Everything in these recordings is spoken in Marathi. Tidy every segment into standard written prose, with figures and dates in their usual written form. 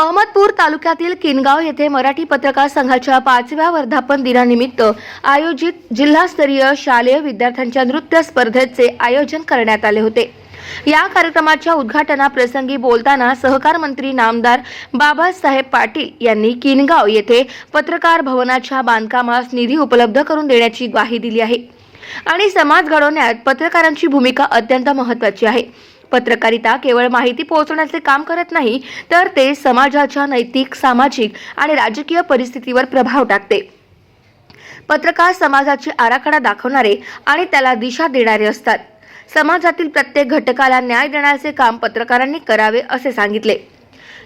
अहमदपूर तालुक्यातील किनगाव येथे मराठी पत्रकार संघाच्या 5व्या वर्धापन दिनानिमित्त आयोजित जिल्हास्तरीय शालेय विद्यार्थ्यांच्या नृत्य स्पर्धेचे आयोजन करण्यात आले होते। या कार्यक्रमाच्या उद्घाटनाप्रसंगी बोलताना सहकार मंत्री नामदार बाबासाहेब पाटील यांनी किनगाव येथे पत्रकार भवनाच्या बांधकामास निधी उपलब्ध करून देण्याची ग्वाही दिली आहे आणि समाज घडवण्यात पत्रकारांची भूमिका अत्यंत महत्त्वाची आहे। पत्रकारिता केवळ माहिती पोहोचवण्याचे काम करत नाही, तर ते समाजाच्या नैतिक, सामाजिक आणि राजकीय परिस्थितीवर प्रभाव टाकते। पत्रकार समाजाची आराखडा दाखवणारे आणि त्याला दिशा देणारे असतात। समाजातील प्रत्येक घटकाला न्याय देण्याचे काम पत्रकारांनी करावे असे सांगितले।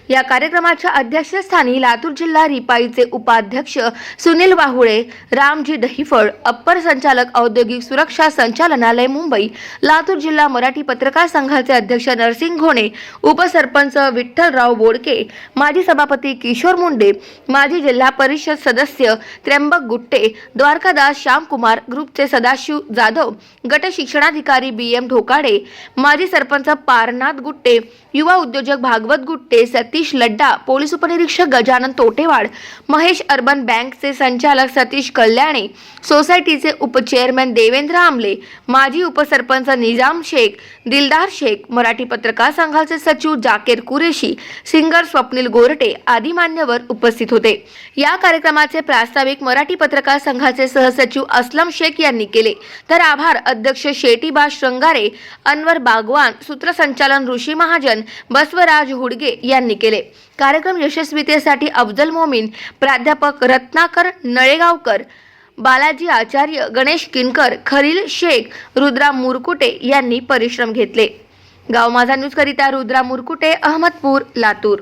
या कार्यक्रमाच्या अध्यक्षस्थानी लातूर जिल्हा रिपाईचे उपाध्यक्ष सुनील वाहुळे, रामजी दहिफळ, अप्पर संचालक औद्योगिक सुरक्षा संचालनालय मुंबई, लातूर जिल्हा मराठी पत्रकार संघाचे अध्यक्ष नरसिंग घोणे, उपसरपंच विठ्ठलराव बोडके, माजी सभापती किशोर मुंडे, माजी जिल्हा परिषद सदस्य त्र्यंबक गुट्टे, द्वारकादास श्यामकुमार, ग्रुपचे सदाशिव जाधव, गट शिक्षणाधिकारी BM ढोकाडे, माजी सरपंच पारनाथ गुट्टे, युवा उद्योजक भागवत गुट्टे, सतीश लड्डा, पोलीस उपनिरीक्षक गजानन तोटेवाड, महेश अर्बन बँकचे संचालक सतीश कल्याणे, सोसायटीचे उपचेअरमॅन देवेंद्र आमले, माजी उपसरपंच निजाम शेख, दिलदार शेख, मराठी पत्रकार संघाचे सचिव जाकीर कुरेशी, सिंगर स्वप्नील गोरटे आदी मान्यवर उपस्थित होते। या कार्यक्रमाचे प्रास्ताविक मराठी पत्रकार संघाचे सहसचिव असलम शेख यांनी केले, तर आभार अध्यक्ष शेटीबा श्रंगारे, अनवर बागवान, सूत्रसंचालन ऋषी महाजन, बसवराज हुडगे यांनी केले। कार्यक्रम यशस्वीतेसाठी अफजल मोमीन, प्राध्यापक रत्नाकर नळेगावकर, बालाजी आचार्य, गणेश किनकर, खलील शेख, रुद्रा मुरकुटे यांनी परिश्रम घेतले। गाव माझा न्यूज करिता रुद्रा मुरकुटे, अहमदपूर, लातूर।